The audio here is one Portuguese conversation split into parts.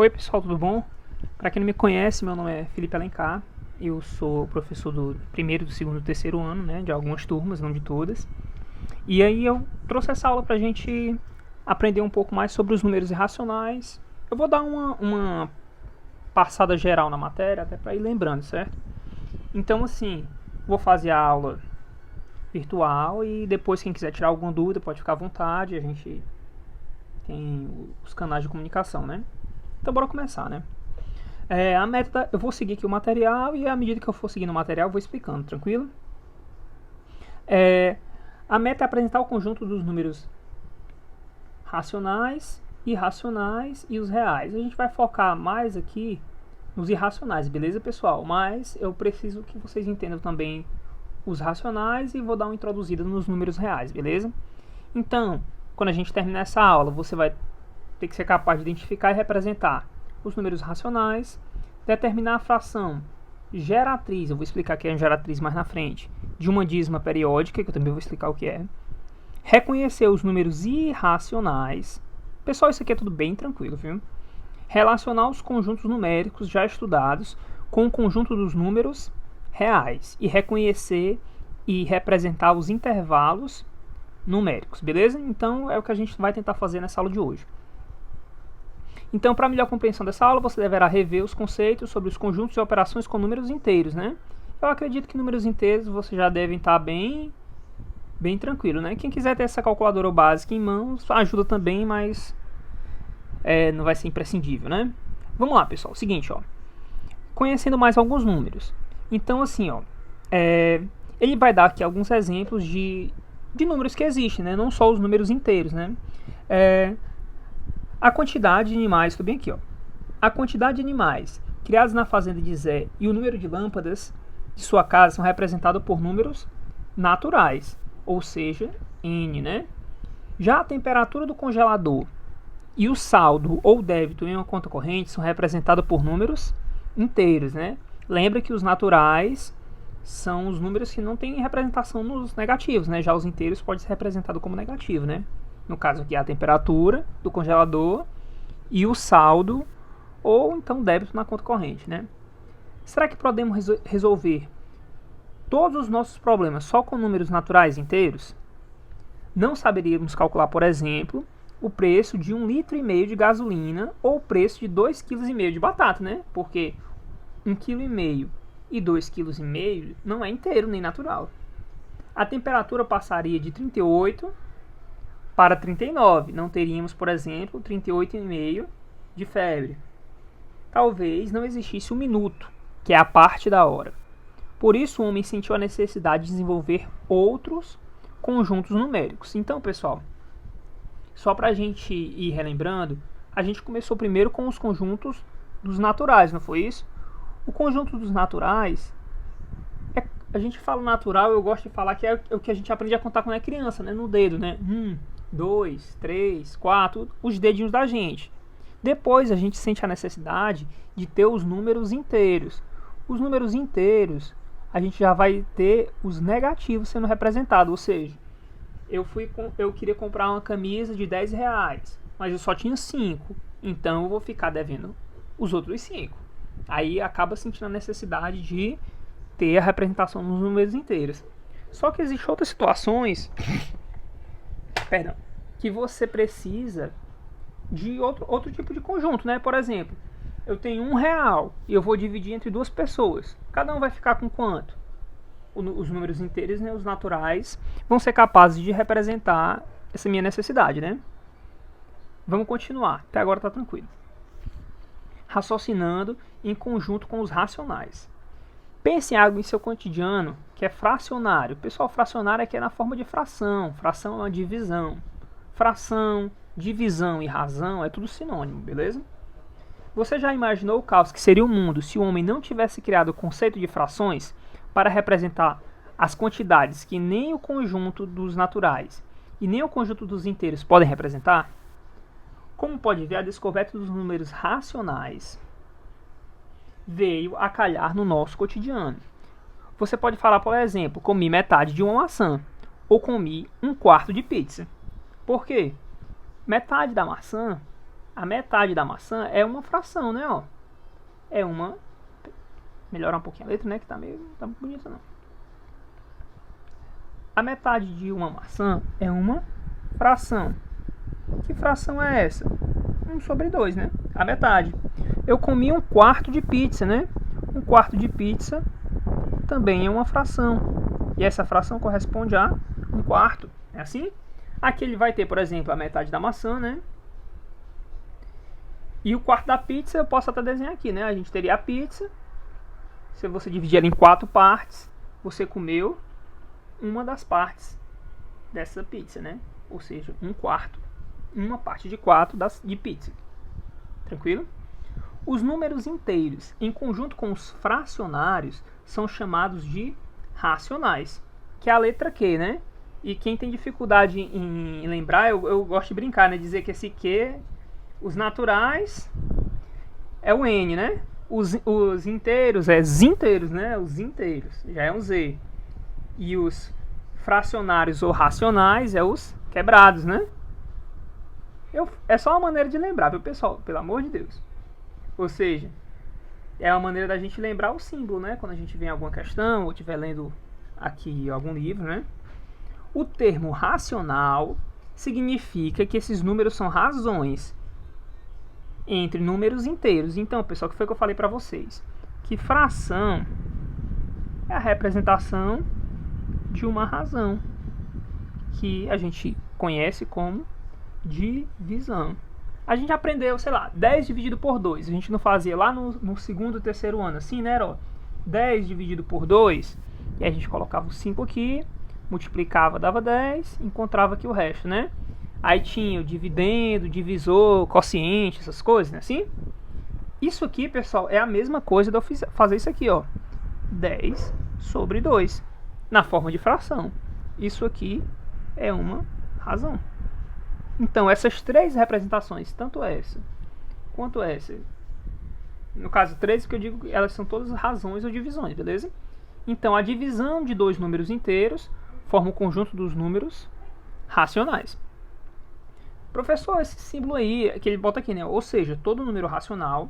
Oi pessoal, tudo bom? Para quem não me conhece, meu nome é Felipe Alencar. Eu sou professor do primeiro, do segundo e do terceiro ano, né, de algumas turmas, não de todas. E aí eu trouxe essa aula para a gente aprender um pouco mais sobre os números irracionais. Eu vou dar uma passada geral na matéria, até para ir lembrando, certo? Então assim, vou fazer a aula virtual e depois quem quiser tirar alguma dúvida pode ficar à vontade. A gente tem os canais de comunicação, né? Então bora começar, né? A meta, eu vou seguir aqui o material e à medida que eu for seguindo o material eu vou explicando, tranquilo? A meta é apresentar o conjunto dos números racionais, irracionais e os reais. A gente vai focar mais aqui nos irracionais, beleza, pessoal? Mas eu preciso que vocês entendam também os racionais e vou dar uma introduzida nos números reais, beleza? Então, quando a gente terminar essa aula, você vai ter que ser capaz de identificar e representar os números racionais, determinar a fração geratriz, eu vou explicar o que é geratriz mais na frente, de uma dízima periódica, que eu também vou explicar o que é, reconhecer os números irracionais, pessoal, isso aqui é tudo bem tranquilo, viu? Relacionar os conjuntos numéricos já estudados com o conjunto dos números reais e reconhecer e representar os intervalos numéricos, beleza? Então é o que a gente vai tentar fazer nessa aula de hoje. Então, para melhor compreensão dessa aula, você deverá rever os conceitos sobre os conjuntos de operações com números inteiros, né? Eu acredito que números inteiros você já devem estar bem tranquilo, né? Quem quiser ter essa calculadora básica em mãos, ajuda também, mas não vai ser imprescindível, né? Vamos lá, pessoal. Seguinte, ó. Conhecendo mais alguns números. Então, assim, ó, ele vai dar aqui alguns exemplos de números que existem, né? Não só os números inteiros, né? A quantidade de animais, estou bem aqui, ó. A quantidade de animais criados na fazenda de Zé e o número de lâmpadas de sua casa são representados por números naturais, ou seja, N, né? Já a temperatura do congelador e o saldo ou débito em uma conta corrente são representados por números inteiros, né? Lembra que os naturais são os números que não têm representação nos negativos, né? Já os inteiros podem ser representados como negativo, né? No caso aqui, a temperatura do congelador e o saldo ou então débito na conta corrente, né? Será que podemos resolver todos os nossos problemas só com números naturais inteiros? Não saberíamos calcular, por exemplo, o preço de 1,5 litro de gasolina ou o preço de 2,5 kg de batata, né? Porque 1,5 kg e 2,5 kg não é inteiro nem natural. A temperatura passaria de 38 para 39. Não teríamos, por exemplo, 38,5 de febre. Talvez não existisse um minuto, que é a parte da hora. Por isso o homem sentiu a necessidade de desenvolver outros conjuntos numéricos. Então, pessoal, só para a gente ir relembrando, a gente começou primeiro com os conjuntos dos naturais, não foi isso? O conjunto dos naturais, a gente fala natural, eu gosto de falar que é o que a gente aprende a contar quando é criança, né? No dedo, né? 1, 2, 3, 4, os dedinhos da gente. Depois a gente sente a necessidade de ter os números inteiros. Os números inteiros, a gente já vai ter os negativos sendo representados, ou seja, eu queria comprar uma camisa de R$10, mas eu só tinha 5, então eu vou ficar devendo os outros 5. Aí acaba sentindo a necessidade de ter a representação nos números inteiros. Só que existem outras situações que você precisa de outro tipo de conjunto, né? Por exemplo, eu tenho R$1 e eu vou dividir entre duas pessoas. Cada um vai ficar com quanto? Os números inteiros, né, os naturais, vão ser capazes de representar essa minha necessidade, né? Vamos continuar, até agora tá tranquilo. Raciocinando em conjunto com os racionais. Pense em algo em seu cotidiano que é fracionário. Pessoal, fracionário aqui é na forma de fração. Fração é uma divisão. Fração, divisão e razão é tudo sinônimo, beleza? Você já imaginou o caos que seria o mundo se o homem não tivesse criado o conceito de frações para representar as quantidades que nem o conjunto dos naturais e nem o conjunto dos inteiros podem representar? Como pode ver, a descoberta dos números racionais veio a calhar no nosso cotidiano. Você pode falar, por exemplo, comi metade de uma maçã ou comi 1/4 de pizza. Por quê? Metade da maçã A metade da maçã é uma fração, né? Ó, é uma... Melhorar um pouquinho a letra, né? Que tá meio... Não tá muito bonita, não. A metade de uma maçã é uma fração. Que fração é essa? 1/2, né? A metade. Eu comi 1/4 de pizza, né? 1/4 de pizza também é uma fração. E essa fração corresponde a 1/4. É assim? Aqui ele vai ter, por exemplo, a metade da maçã, né? E o quarto da pizza eu posso até desenhar aqui, né? A gente teria a pizza. Se você dividir ela em 4 partes, você comeu uma das partes dessa pizza, né? Ou seja, 1/4. Uma parte de 4 de pizza. Tranquilo? Os números inteiros, em conjunto com os fracionários, são chamados de racionais, que é a letra Q, né? E quem tem dificuldade em lembrar, eu gosto de brincar, né? Dizer que esse Q, os naturais, é o N, né? Os inteiros é zinteiros, né? Os inteiros, já é um Z. E os fracionários ou racionais é os quebrados, né? É só uma maneira de lembrar, viu, pessoal? Pelo amor de Deus. Ou seja, é uma maneira da gente lembrar o símbolo, né? Quando a gente vê alguma questão ou estiver lendo aqui algum livro, né? O termo racional significa que esses números são razões entre números inteiros. Então, pessoal, o que foi que eu falei para vocês? Que fração é a representação de uma razão, que a gente conhece como divisão. A gente aprendeu, sei lá, 10 dividido por 2. A gente não fazia lá no segundo e terceiro ano, assim, né? Era, ó, 10 dividido por 2. E a gente colocava o 5 aqui, multiplicava, dava 10, encontrava aqui o resto, né? Aí tinha o dividendo, divisor, quociente, essas coisas, né? Assim? Isso aqui, pessoal, é a mesma coisa de eu fazer isso aqui, ó. 10/2. Na forma de fração. Isso aqui é uma razão. Então, essas três representações, tanto essa quanto essa, no caso 3, que eu digo, elas são todas razões ou divisões, beleza? Então, a divisão de dois números inteiros forma o conjunto dos números racionais. Professor, esse símbolo aí, que ele bota aqui, né? Ou seja, todo número racional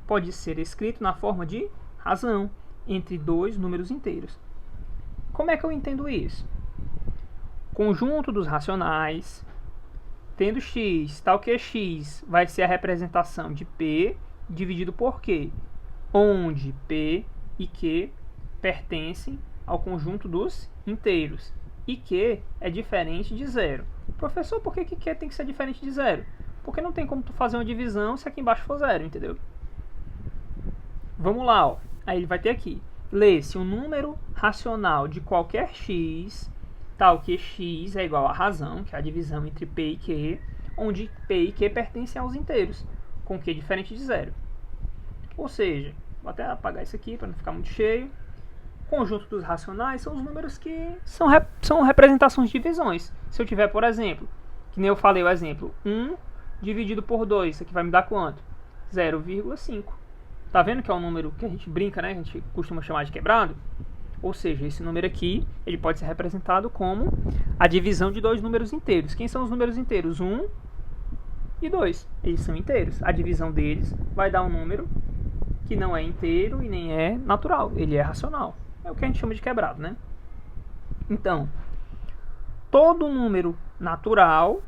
pode ser escrito na forma de razão entre dois números inteiros. Como é que eu entendo isso? Conjunto dos racionais, tendo x, tal que x vai ser a representação de p dividido por q, onde p e q pertencem ao conjunto dos inteiros, e q é diferente de zero. Professor, por que q tem que ser diferente de zero? Porque não tem como tu fazer uma divisão se aqui embaixo for zero, entendeu? Vamos lá, ó. Aí ele vai ter aqui, lê-se um número racional de qualquer x, tal que x é igual a razão, que é a divisão entre p e q, onde p e q pertencem aos inteiros, com q diferente de zero. Ou seja, vou até apagar isso aqui para não ficar muito cheio. O conjunto dos racionais são os números que são representações de divisões. Se eu tiver, por exemplo, que nem eu falei o exemplo, 1 dividido por 2, isso aqui vai me dar quanto? 0,5. Tá vendo que é um número que a gente brinca, né? A gente costuma chamar de quebrado? Ou seja, esse número aqui, ele pode ser representado como a divisão de dois números inteiros. Quem são os números inteiros? 1 e 2. Eles são inteiros. A divisão deles vai dar um número que não é inteiro e nem é natural. Ele é racional. É o que a gente chama de quebrado, né? Então, todo número natural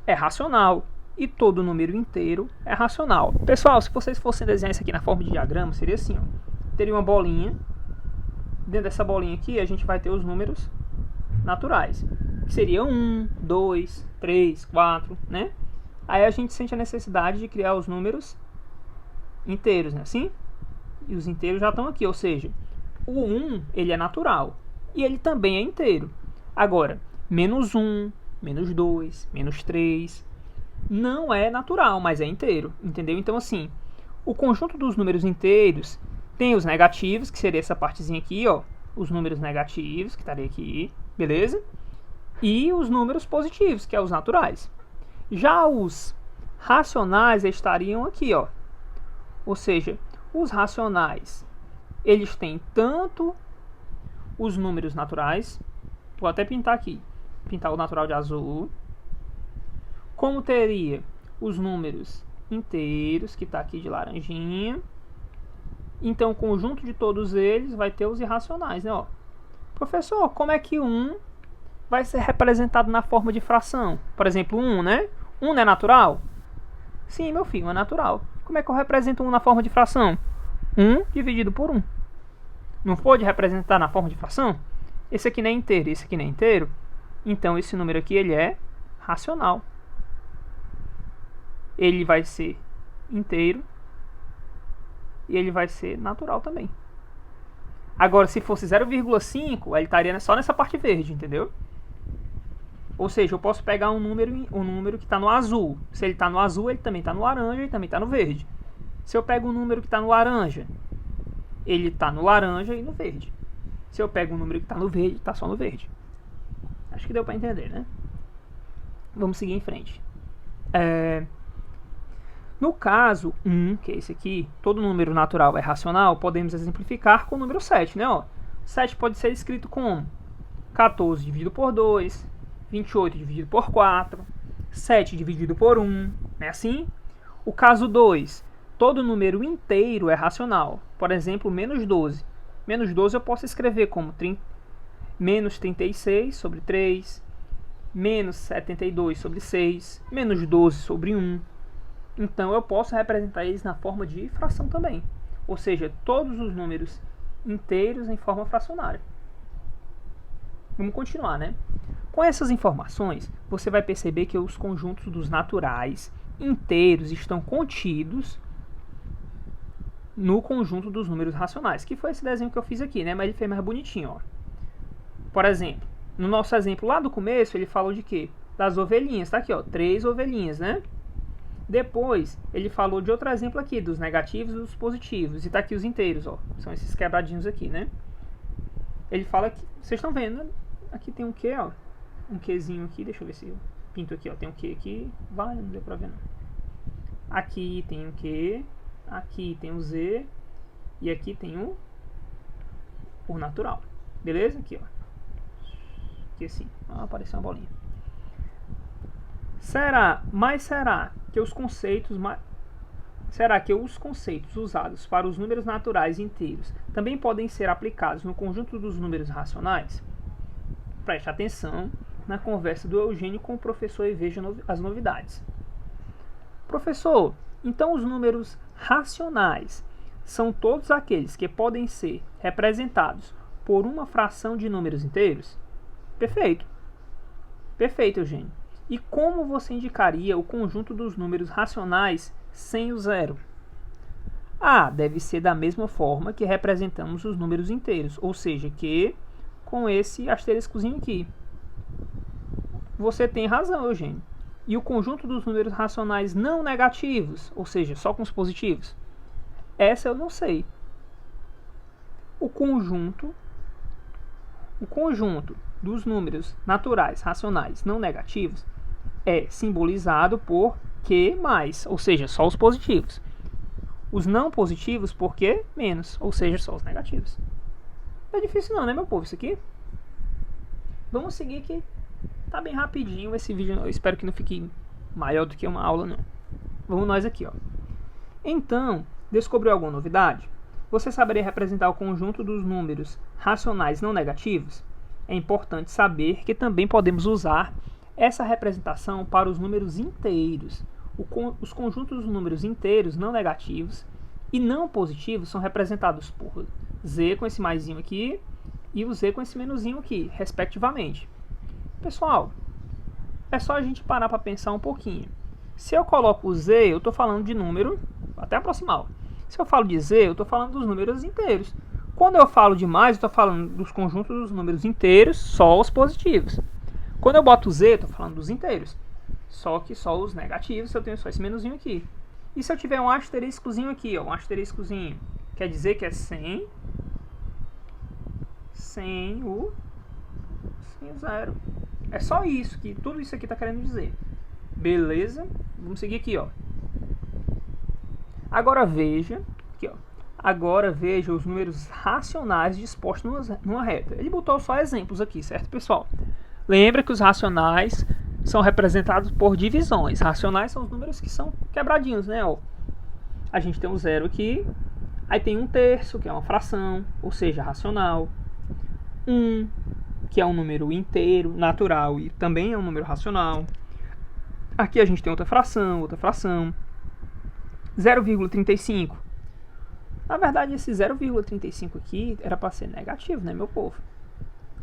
é racional e todo número inteiro é racional. Pessoal, se vocês fossem desenhar isso aqui na forma de diagrama, seria assim, ó. Teria uma bolinha. Dentro dessa bolinha aqui, a gente vai ter os números naturais, que seria 1, 2, 3, 4, né? Aí a gente sente a necessidade de criar os números inteiros, né? Assim? E os inteiros já estão aqui, ou seja, o 1, ele é natural e ele também é inteiro. Agora, menos 1, menos 2, menos 3, não é natural, mas é inteiro, entendeu? Então, assim, o conjunto dos números inteiros tem os negativos, que seria essa partezinha aqui, ó, os números negativos, que estaria aqui, beleza? E os números positivos, que é os naturais. Já os racionais estariam aqui, ó. Ou seja, os racionais, eles têm tanto os números naturais, vou até pintar aqui, pintar o natural de azul, como teria os números inteiros, que está aqui de laranjinha. Então, o conjunto de todos eles vai ter os irracionais, né? Ó. Professor, como é que 1 vai ser representado na forma de fração? Por exemplo, 1, né? 1 não é natural? Sim, meu filho, é natural. Como é que eu represento 1 na forma de fração? 1 dividido por 1. Não pode representar na forma de fração? Esse aqui não é inteiro, esse aqui não é inteiro. Então, esse número aqui, ele é racional. Ele vai ser inteiro e ele vai ser natural também. Agora, se fosse 0,5, ele estaria só nessa parte verde, entendeu? Ou seja, eu posso pegar um número que está no azul. Se ele está no azul, ele também está no laranja e também está no verde. Se eu pego um número que está no laranja, ele está no laranja e no verde. Se eu pego um número que está no verde, está só no verde. Acho que deu para entender, né? Vamos seguir em frente. No caso 1, que é esse aqui, todo número natural é racional, podemos exemplificar com o número 7, né? Ó, 7 pode ser escrito como 14 dividido por 2, 28 dividido por 4, 7 dividido por 1, não é assim? O caso 2, todo número inteiro é racional. Por exemplo, menos 12. Menos 12 eu posso escrever como menos 36 sobre 3, menos 72 sobre 6, menos 12 sobre 1. Então, eu posso representar eles na forma de fração também. Ou seja, todos os números inteiros em forma fracionária. Vamos continuar, né? Com essas informações, você vai perceber que os conjuntos dos naturais inteiros estão contidos no conjunto dos números racionais, que foi esse desenho que eu fiz aqui, né? Mas ele fez mais bonitinho, ó. Por exemplo, no nosso exemplo lá do começo, ele falou de quê? Das ovelhinhas, tá aqui, ó, 3 ovelhinhas, né? Depois, ele falou de outro exemplo aqui, dos negativos e dos positivos. E tá aqui os inteiros, ó. São esses quebradinhos aqui, né? Ele fala que... Vocês estão vendo, né? Aqui tem um Q, ó. Um Qzinho aqui. Deixa eu ver se eu pinto aqui, ó. Tem um Q aqui. Vai, não deu pra ver, não. Aqui tem um Q. Aqui tem um Z. E aqui tem o natural. Beleza? Aqui, ó. Aqui assim. Ah, apareceu uma bolinha. Será que os conceitos usados para os números naturais inteiros também podem ser aplicados no conjunto dos números racionais? Preste atenção na conversa do Eugênio com o professor e veja as novidades. Professor, então os números racionais são todos aqueles que podem ser representados por uma fração de números inteiros? Perfeito. Perfeito, Eugênio. E como você indicaria o conjunto dos números racionais sem o zero? Ah, deve ser da mesma forma que representamos os números inteiros, ou seja, que com esse asteriscozinho aqui. Você tem razão, Eugênio. E o conjunto dos números racionais não negativos, ou seja, só com os positivos? Essa eu não sei. O conjunto dos números naturais racionais não negativos é simbolizado por Q mais, ou seja, só os positivos. Os não positivos por Q menos, ou seja, só os negativos. Não é difícil não, né, meu povo, isso aqui? Vamos seguir que tá bem rapidinho esse vídeo. Eu espero que não fique maior do que uma aula, não. Vamos nós aqui, ó. Então, descobriu alguma novidade? Você saberia representar o conjunto dos números racionais não negativos? É importante saber que também podemos usar essa representação para os números inteiros. Os conjuntos dos números inteiros não negativos e não positivos são representados por Z com esse maisinho aqui e o Z com esse menuzinho aqui, respectivamente. Pessoal, é só a gente parar para pensar um pouquinho. Se eu coloco o Z, eu estou falando de número, até aproximar. Se eu falo de Z, eu estou falando dos números inteiros. Quando eu falo de mais, eu estou falando dos conjuntos dos números inteiros, só os positivos. Quando eu boto Z, eu estou falando dos inteiros. Só que só os negativos, eu tenho só esse menuzinho aqui. E se eu tiver um asteriscozinho aqui, ó, um asteriscozinho, quer dizer que é sem o zero. É só isso, que tudo isso aqui está querendo dizer. Beleza? Vamos seguir aqui, ó. Agora veja, aqui, ó. Agora veja os números racionais dispostos numa reta. Ele botou só exemplos aqui, certo, pessoal? Lembra que os racionais são representados por divisões. Racionais são os números que são quebradinhos, né? Ó, a gente tem um 0 aqui, aí tem 1/3, que é uma fração, ou seja, racional. 1, que é um número inteiro, natural, e também é um número racional. Aqui a gente tem outra fração. 0,35. Na verdade, esse 0,35 aqui era para ser negativo, né, meu povo?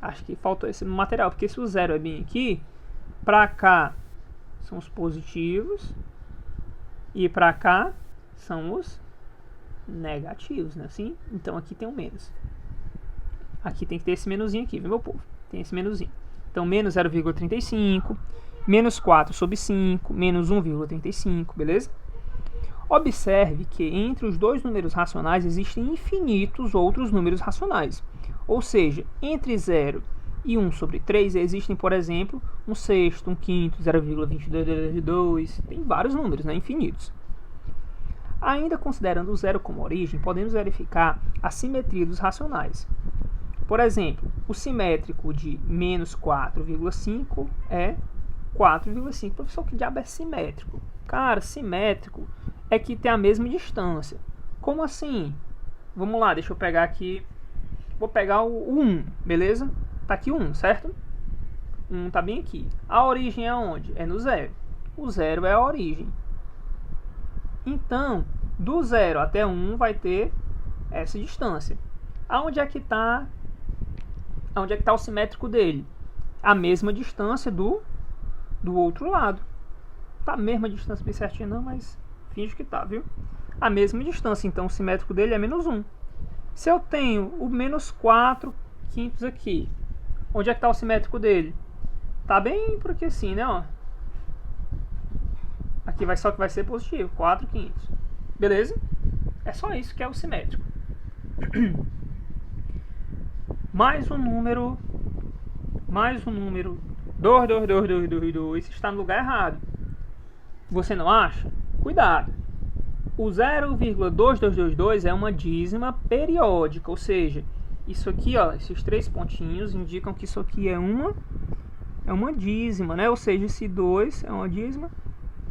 Acho que faltou esse material, porque se o 0 é bem aqui, para cá são os positivos e para cá são os negativos, né? Assim? Então aqui tem um menos. Aqui tem que ter esse menuzinho aqui, viu, meu povo? Tem esse menuzinho. Então, menos 0,35, menos 4 sobre 5, menos 1,35, beleza? Observe que entre os dois números racionais existem infinitos outros números racionais. Ou seja, entre 0 e 1 sobre 3 existem, por exemplo, 1/6, 1/5, 0,22, tem vários números, né, infinitos. Ainda considerando o zero como origem, podemos verificar a simetria dos racionais. Por exemplo, o simétrico de menos 4,5 é 4,5. Professor, que diabo é simétrico? Cara, simétrico é que tem a mesma distância. Como assim? Vamos lá, deixa eu pegar aqui. Vou pegar o 1, beleza? Tá aqui o 1, certo? 1 tá bem aqui. A origem é onde? É no 0. O 0 é a origem. Então, do 0 até 1 vai ter essa distância. Aonde é que está o simétrico dele? A mesma distância do outro lado. Tá a mesma distância bem certinho não, mas finge que tá, viu? A mesma distância, então o simétrico dele é menos 1. Se eu tenho o menos 4/5 aqui, onde é que está o simétrico dele? Tá bem por aqui assim, né? Ó. Aqui só que vai ser positivo, 4/5. Beleza? É só isso que é o simétrico. Mais um número 2 está no lugar errado. Você não acha? Cuidado. O 0,2222 é uma dízima periódica, ou seja, isso aqui, ó, esses 3 pontinhos indicam que isso aqui é uma dízima, né? Ou seja, esse 2 é uma dízima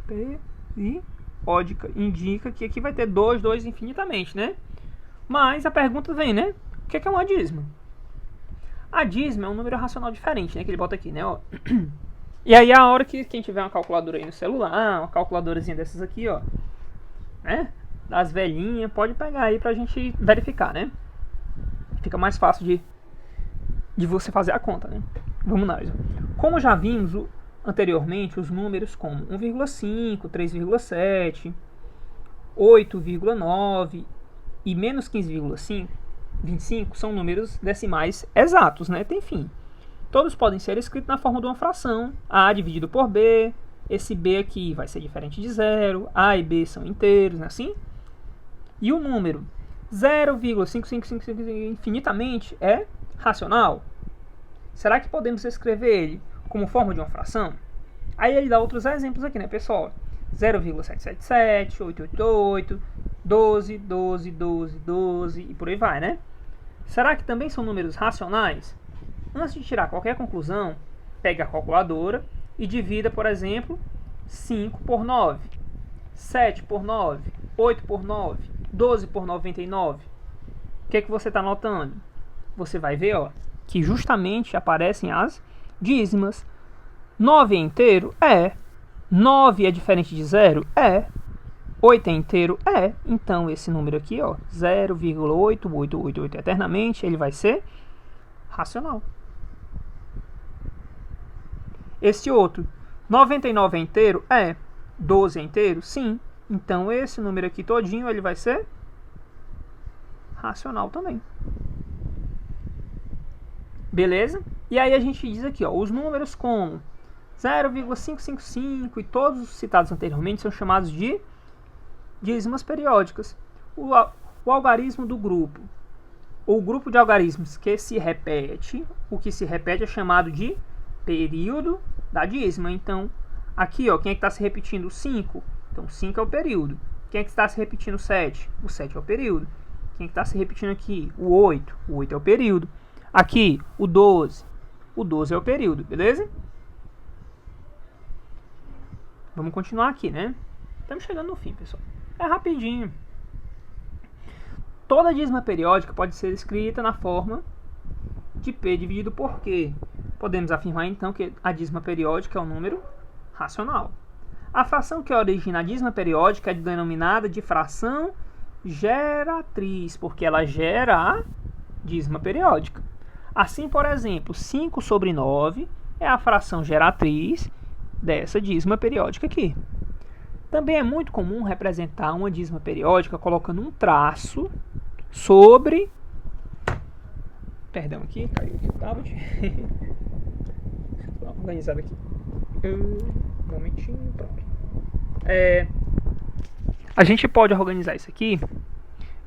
periódica. Indica que aqui vai ter 2 infinitamente, né? Mas a pergunta vem, né? O que é uma dízima? A dízima é um número racional diferente, né? Que ele bota aqui, né? Ó. E aí a hora que quem tiver uma calculadora aí no celular, uma calculadorazinha dessas aqui, ó, né? Das velhinhas, pode pegar aí pra gente verificar, né? Fica mais fácil de você fazer a conta, né? Vamos lá. Como já vimos anteriormente, os números como 1,5, 3,7, 8,9 e menos 15,25 são números decimais exatos, né? Tem fim. Todos podem ser escritos na forma de uma fração, A dividido por B, esse B aqui vai ser diferente de 0, A e B são inteiros, né? Assim? E o número 0,5555 infinitamente é racional? Será que podemos escrever ele como forma de uma fração? Aí ele dá outros exemplos aqui, né, pessoal? 0,777, 888, 12, 12, 12, 12 e por aí vai, né? Será que também são números racionais? Antes de tirar qualquer conclusão, pegue a calculadora e divida, por exemplo, 5 por 9, 7 por 9, 8 por 9, 12 por 99. O que é que você está notando? Você vai ver, ó, que justamente aparecem as dízimas. 9 é inteiro? É. 9 é diferente de 0? É. 8 é inteiro? É. Então, esse número aqui, ó, 0,8888 eternamente, ele vai ser racional. Esse outro, 99 é inteiro? É. 12 é inteiro? Sim. Então, esse número aqui todinho, ele vai ser racional também. Beleza? E aí a gente diz aqui, ó, os números como 0,555 e todos os citados anteriormente são chamados de dízimas periódicas. O algarismo do grupo, ou grupo de algarismos que se repete, o que se repete é chamado de período da dízima. Então, aqui, ó, quem é que está se repetindo? O 5. Então, 5 é o período. Quem é que está se repetindo? O 7. O 7 é o período. Quem é que está se repetindo aqui? O 8. O 8 é o período. Aqui, o 12. O 12 é o período, beleza? Vamos continuar aqui, né? Estamos chegando no fim, pessoal. É rapidinho. Toda dízima periódica pode ser escrita na forma de P dividido por Q. Podemos afirmar, então, que a dízima periódica é um número racional. A fração que origina a dízima periódica é denominada de fração geratriz, porque ela gera a dízima periódica. Assim, por exemplo, 5 sobre 9 é a fração geratriz dessa dízima periódica aqui. Também é muito comum representar uma dízima periódica colocando um traço sobre... Perdão aqui, caiu aqui o tablet. Deixa eu dar uma organizada aqui. Um momentinho, pronto. A gente pode organizar isso aqui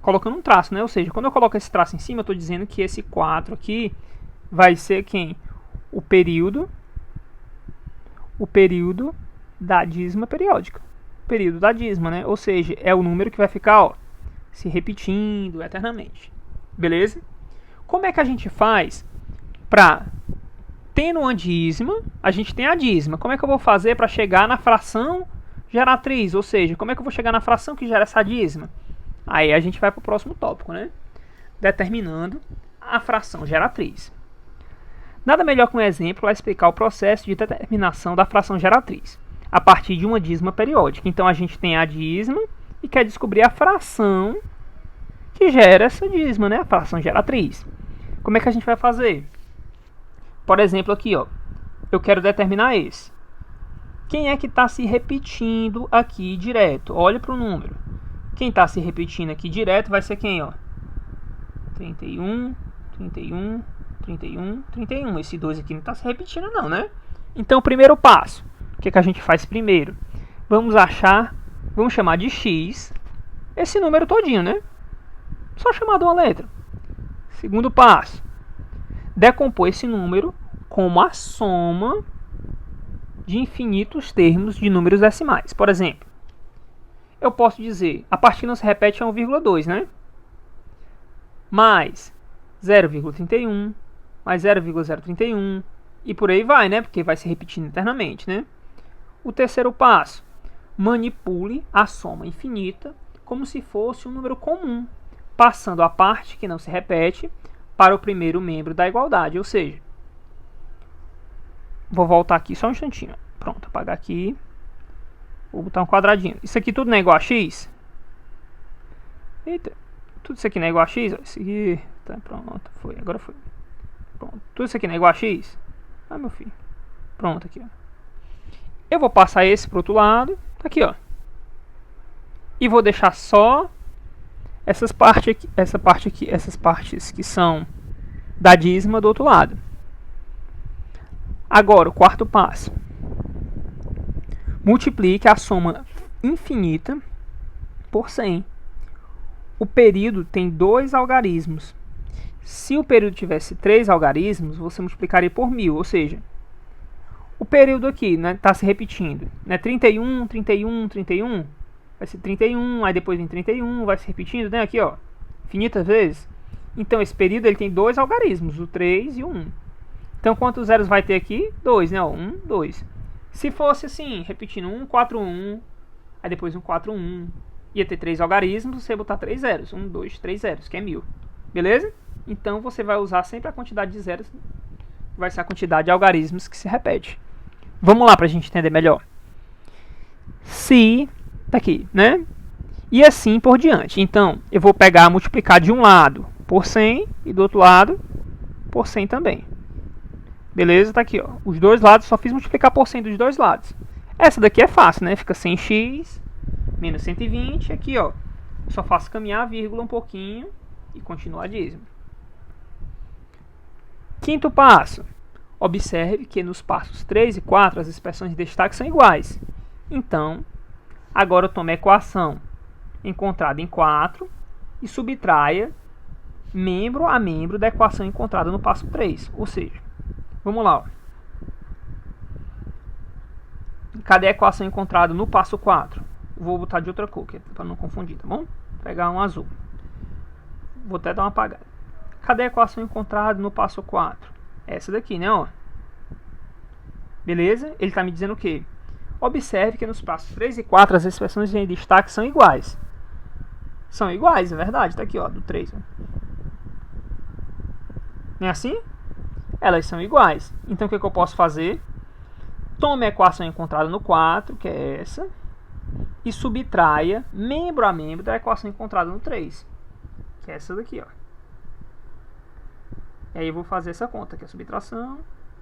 colocando um traço, né? Ou seja, quando eu coloco esse traço em cima, eu estou dizendo que esse 4 aqui vai ser quem? O período da dízima periódica. Período da dízima, né? Ou seja, é o número que vai ficar, ó, se repetindo eternamente. Beleza? Como é que a gente faz para, tendo uma dízima, a gente tem a dízima. Como é que eu vou fazer para chegar na fração geratriz? Ou seja, como é que eu vou chegar na fração que gera essa dízima? Aí a gente vai para o próximo tópico, né? Determinando a fração geratriz. Nada melhor que um exemplo para explicar o processo de determinação da fração geratriz, a partir de uma dízima periódica. Então a gente tem a dízima e quer descobrir a fração que gera essa dízima, né? A fração geratriz. Como é que a gente vai fazer? Por exemplo, aqui, ó, eu quero determinar esse. Quem é que está se repetindo aqui direto? Olha para o número. Quem está se repetindo aqui direto vai ser quem, ó? 31, 31, 31, 31. Esse 2 aqui não está se repetindo não, né? Então, o primeiro passo. O que a gente faz primeiro? Vamos chamar de x esse número todinho, né? Só chamar de uma letra. Segundo passo. Decompor esse número como a soma de infinitos termos de números decimais. Por exemplo, eu posso dizer, a partir não se repete é 1,2, né? Mais 0,31, mais 0,031 e por aí vai, né? Porque vai se repetindo eternamente, né? O terceiro passo, manipule a soma infinita como se fosse um número comum, passando a parte que não se repete para o primeiro membro da igualdade, ou seja, vou voltar aqui só um instantinho. Pronto, apagar aqui. Vou botar um quadradinho. Isso aqui tudo não é igual a x? Eita, tudo isso aqui não é igual a x? Isso aqui, tá, pronto, foi, agora foi. Pronto, tudo isso aqui não é igual a x? Ah, meu filho. Pronto, aqui, ó. Eu vou passar esse para o outro lado, tá aqui, ó. E vou deixar só essas partes aqui, essas partes que são da dízima do outro lado. Agora, o quarto passo. Multiplique a soma infinita por 100. O período tem 2 algarismos. Se o período tivesse 3 algarismos, você multiplicaria por 1000, ou seja, o período aqui está se repetindo. Né? 31, 31, 31, vai ser 31, aí depois vem 31, vai se repetindo, né? Aqui, ó, infinitas vezes. Então, esse período ele tem 2 algarismos, o 3 e o 1. Então, quantos zeros vai ter aqui? 2, né? 1, 2. Se fosse assim, repetindo 1, 4, 1, aí depois 1, 4, 1, ia ter 3 algarismos, você botar 3 zeros. 1, 2, 3 zeros, que é 1000. Beleza? Então, você vai usar sempre a quantidade de zeros, vai ser a quantidade de algarismos que se repete. Vamos lá para a gente entender melhor. Se, tá aqui, né? E assim por diante. Então, eu vou pegar, multiplicar de um lado por 100 e do outro lado por 100 também. Beleza? Tá aqui, ó. Os dois lados, só fiz multiplicar por 100 dos dois lados. Essa daqui é fácil, né? Fica 100x menos 120. Aqui, ó. Só faço caminhar a vírgula um pouquinho e continuar a dízima. Quinto passo. Observe que nos passos 3 e 4 as expressões de destaque são iguais. Então, agora eu tomo a equação encontrada em 4 e subtraia membro a membro da equação encontrada no passo 3. Ou seja, vamos lá. Ó. Cadê a equação encontrada no passo 4? Vou botar de outra cor, para não confundir, tá bom? Vou pegar um azul. Vou até dar uma apagada. Cadê a equação encontrada no passo 4? Essa daqui, né? Ó. Beleza? Ele está me dizendo o quê? Observe que nos passos 3 e 4 as expressões em destaque são iguais. São iguais, é verdade. Está aqui, ó, do 3. Ó. Não é assim? Elas são iguais. Então, o que eu posso fazer? Tome a equação encontrada no 4, que é essa, e subtraia membro a membro da equação encontrada no 3, que é essa daqui, ó. E aí eu vou fazer essa conta, que é a subtração,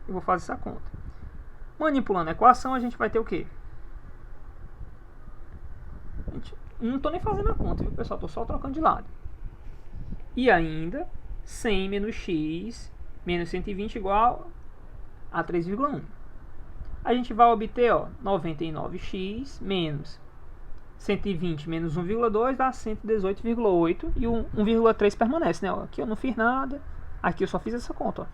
e vou fazer essa conta. Manipulando a equação, a gente vai ter o quê? Não estou nem fazendo a conta, viu, pessoal? Estou só trocando de lado. E ainda, 100 menos x menos 120 igual a 3,1. A gente vai obter, ó, 99x menos 120 menos 1,2 dá 118,8 e o 1,3 permanece, né? Ó, aqui eu não fiz nada, aqui eu só fiz essa conta, ó.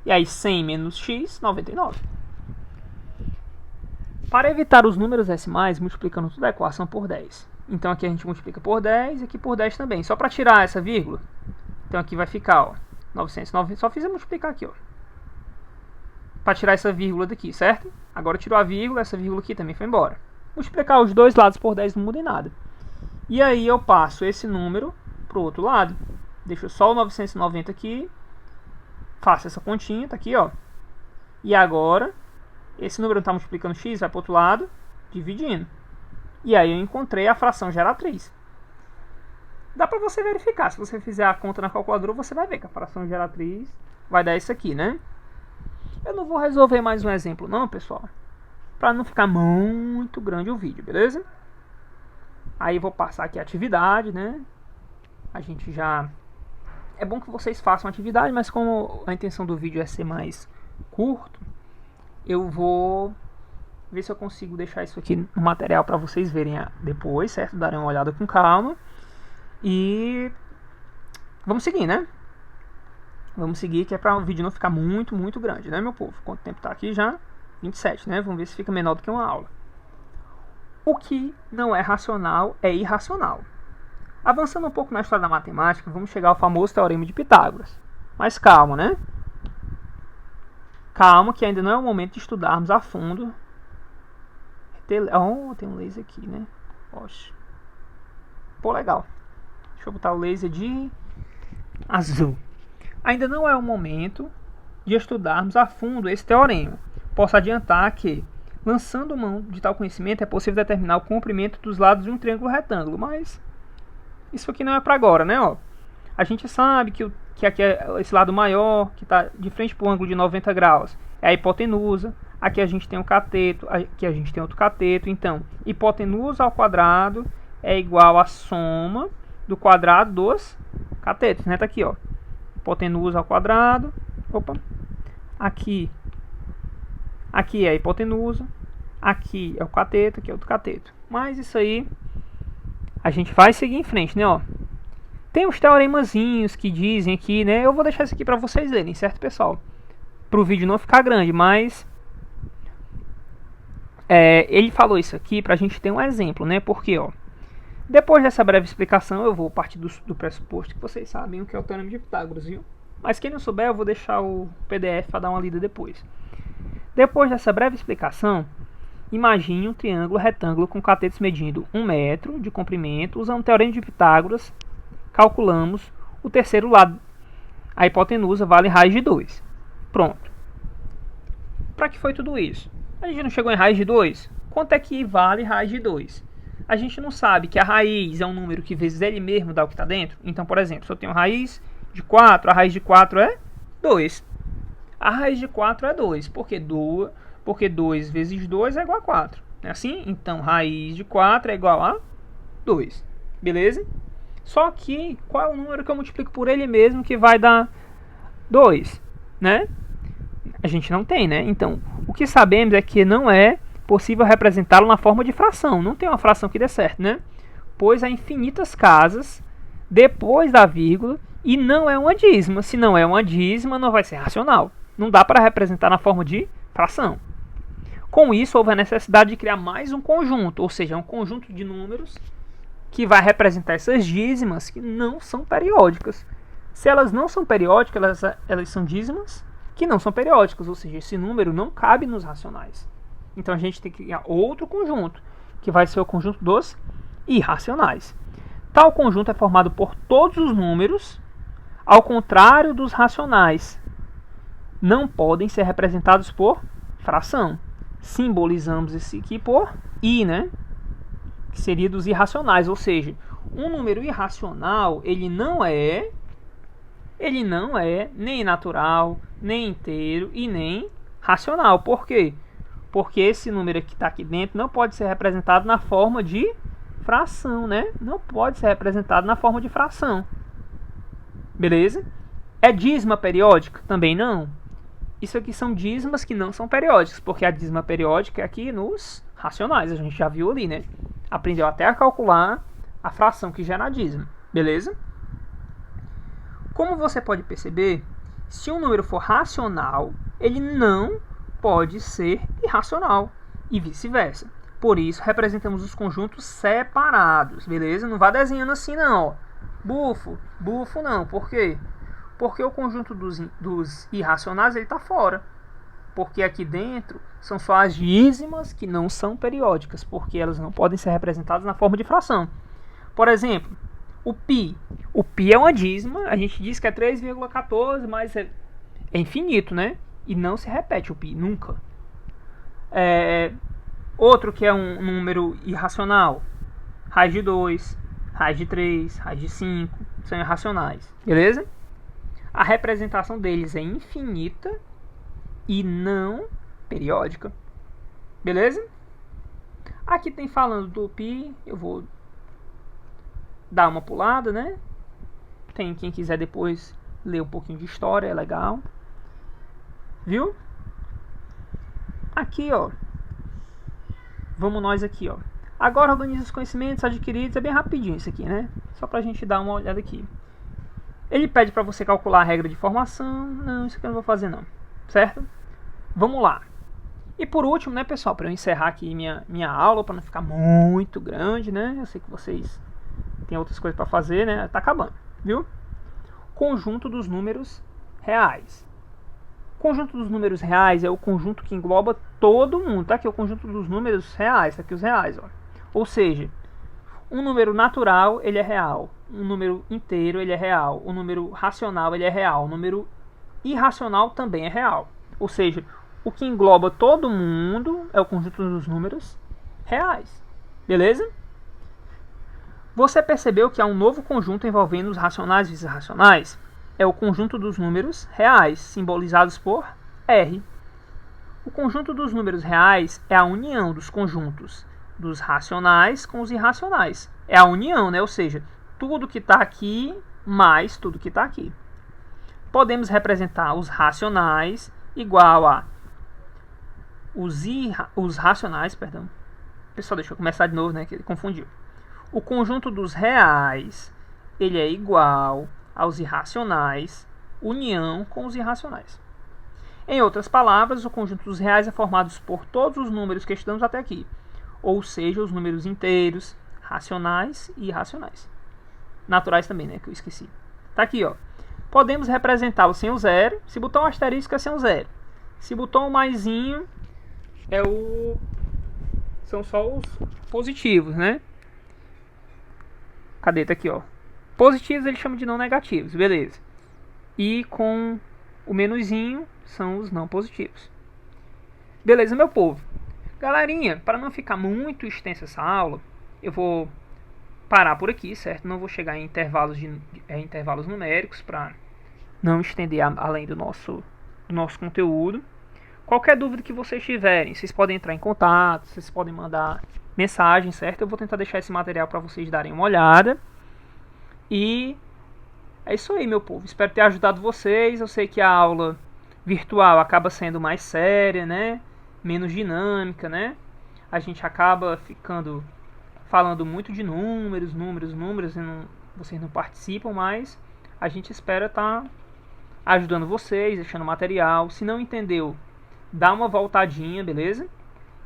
E aí 100 menos x, 99. Para evitar os números decimais, multiplicando toda a equação por 10. Então aqui a gente multiplica por 10 e aqui por 10 também. Só para tirar essa vírgula, então aqui vai ficar, ó, 990. Só fiz eu multiplicar aqui, ó, para tirar essa vírgula daqui, certo? Agora tirou a vírgula, essa vírgula aqui também foi embora. Multiplicar os dois lados por 10 não muda em nada. E aí eu passo esse número para o outro lado. Deixo só o 990 aqui. Faço essa continha, tá aqui, ó. E agora, esse número não está multiplicando x, vai para o outro lado, dividindo. E aí eu encontrei a fração geratriz. Dá para você verificar. Se você fizer a conta na calculadora, você vai ver que a fração geratriz vai dar isso aqui, né? Eu não vou resolver mais um exemplo não, pessoal, para não ficar muito grande o vídeo, beleza? Aí vou passar aqui a atividade, né? A gente já... É bom que vocês façam a atividade, mas como a intenção do vídeo é ser mais curto, eu vou ver se eu consigo deixar isso aqui no material para vocês verem depois, certo? Darem uma olhada com calma. E vamos seguir, né? Vamos seguir, que é para o vídeo não ficar muito, muito grande, né, meu povo? Quanto tempo tá aqui já? 27, né? Vamos ver se fica menor do que uma aula. O que não é racional é irracional. Avançando um pouco na história da matemática, vamos chegar ao famoso Teorema de Pitágoras. Mas calma, né? Calma, que ainda não é o momento de estudarmos a fundo. Oh, tem um laser aqui, né? Poxa. Pô, legal. Deixa eu botar o laser de azul. Ainda não é o momento de estudarmos a fundo esse teorema. Posso adiantar que, lançando mão de tal conhecimento, é possível determinar o comprimento dos lados de um triângulo retângulo, mas isso aqui não é para agora, né? Ó, a gente sabe que aqui é esse lado maior, que está de frente para o ângulo de 90 graus, é a hipotenusa. Aqui a gente tem um cateto, aqui a gente tem outro cateto. Então, hipotenusa ao quadrado é igual à soma do quadrado dos catetos, né? Tá aqui, ó. Hipotenusa ao quadrado. Opa. Aqui é a hipotenusa. Aqui é o cateto, aqui é outro cateto. Mas isso aí a gente vai seguir em frente, né, ó. Tem uns teoremazinhos que dizem aqui, né? Eu vou deixar isso aqui para vocês lerem, certo, pessoal? Para o vídeo não ficar grande, mas ele falou isso aqui para a gente ter um exemplo, né? Porque, ó, depois dessa breve explicação, eu vou partir do pressuposto que vocês sabem o que é o Teorema de Pitágoras, viu? Mas quem não souber, eu vou deixar o PDF para dar uma lida depois. Depois dessa breve explicação, imagine um triângulo retângulo com catetos medindo 1 metro de comprimento. Usando o Teorema de Pitágoras, calculamos o terceiro lado. A hipotenusa vale raiz de 2. Pronto. Para que foi tudo isso? A gente não chegou em raiz de 2? Quanto é que vale raiz de 2? A gente não sabe que a raiz é um número que vezes ele mesmo dá o que está dentro. Então, por exemplo, se eu tenho raiz de 4, a raiz de 4 é 2. A raiz de 4 é 2. Porque 2 vezes 2 é igual a 4. Não é assim? Então, raiz de 4 é igual a 2. Beleza? Só que, qual é o número que eu multiplico por ele mesmo que vai dar 2? Né? A gente não tem, né? Então, o que sabemos é que não é possível representá-lo na forma de fração. Não tem uma fração que dê certo, né? Pois há infinitas casas depois da vírgula e não é uma dízima. Se não é uma dízima, não vai ser racional. Não dá para representar na forma de fração. Com isso, houve a necessidade de criar mais um conjunto, ou seja, um conjunto de números que vai representar essas dízimas que não são periódicas. Se elas não são periódicas, elas são dízimas que não são periódicas, ou seja, esse número não cabe nos racionais. Então a gente tem que criar outro conjunto, que vai ser o conjunto dos irracionais. Tal conjunto é formado por todos os números, ao contrário dos racionais. Não podem ser representados por fração. Simbolizamos esse aqui por i, né? Que seria dos irracionais, ou seja, um número irracional, ele não é nem natural, nem inteiro e nem racional. Por quê? Porque esse número que está aqui dentro não pode ser representado na forma de fração, né? Não pode ser representado na forma de fração. Beleza? É dízima periódica? Também não. Isso aqui são dízimas que não são periódicas, porque a dízima periódica é aqui nos racionais, a gente já viu ali, né? Aprendeu até a calcular a fração que gera a dízima, beleza? Como você pode perceber, se um número for racional, ele não pode ser irracional e vice-versa. Por isso, representamos os conjuntos separados, beleza? Não vá desenhando assim não, ó. Bufo não, por quê? Porque o conjunto dos irracionais ele está fora. Porque aqui dentro são só as dízimas que não são periódicas, porque elas não podem ser representadas na forma de fração. Por exemplo, o π. O π é uma dízima, a gente diz que é 3,14, mas é infinito, né? E não se repete o π, nunca. Outro que é um número irracional, raiz de 2, raiz de 3, raiz de 5, são irracionais, beleza? A representação deles é infinita e não periódica. Beleza? Aqui tem falando do π, eu vou dar uma pulada, né? Tem quem quiser depois ler um pouquinho de história, é legal. Viu? Aqui, ó. Vamos nós aqui, ó. Agora organiza os conhecimentos adquiridos, é bem rapidinho isso aqui, né? Só pra gente dar uma olhada aqui. Ele pede para você calcular a regra de formação. Não, isso aqui eu não vou fazer não. Certo? Vamos lá. E por último, né, pessoal, para eu encerrar aqui minha aula, para não ficar muito grande, né? Eu sei que vocês têm outras coisas para fazer, né? Tá acabando, viu? Conjunto dos números reais. O conjunto dos números reais é o conjunto que engloba todo mundo. Tá aqui o conjunto dos números reais, tá aqui os reais, ó. Ou seja, um número natural, ele é real. Um número inteiro, ele é real. Um número racional, ele é real. Um número irracional também é real. Ou seja, o que engloba todo mundo é o conjunto dos números reais. Beleza? Você percebeu que há um novo conjunto envolvendo os racionais e os irracionais? É o conjunto dos números reais, simbolizados por R. O conjunto dos números reais é a união dos conjuntos dos racionais com os irracionais. É a união, né? Ou seja, tudo que está aqui mais tudo que está aqui. Podemos representar os racionais igual a os racionais, perdão. Pessoal, deixa eu começar de novo, né? Que ele confundiu. O conjunto dos reais, ele é igual aos irracionais, união com os irracionais. Em outras palavras, o conjunto dos reais é formado por todos os números que estudamos até aqui. Ou seja, os números inteiros, racionais e irracionais. Naturais também, né? Que eu esqueci. Tá aqui, ó. Podemos representá-lo sem o zero. Se botar um asterisco é sem o zero. Se botar um maisinho são só os positivos, né? Cadê? Tá aqui, ó. Positivos ele chama de não negativos, beleza. E com o menuzinho são os não positivos. Beleza, meu povo? Galerinha, para não ficar muito extensa essa aula, eu vou parar por aqui, certo? Não vou chegar em intervalos numéricos para não estender além do nosso conteúdo. Qualquer dúvida que vocês tiverem, vocês podem entrar em contato, vocês podem mandar mensagem, certo? Eu vou tentar deixar esse material para vocês darem uma olhada. E é isso aí, meu povo. Espero ter ajudado vocês. Eu sei que a aula virtual acaba sendo mais séria, né? Menos dinâmica, né? A gente acaba falando muito de números, e vocês não participam, mas a gente espera estar ajudando vocês, deixando material. Se não entendeu, dá uma voltadinha, beleza?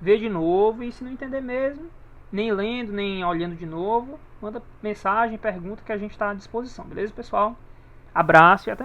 Vê de novo, e se não entender mesmo, nem lendo, nem olhando de novo, manda mensagem, pergunta que a gente está à disposição, beleza, pessoal? Abraço e até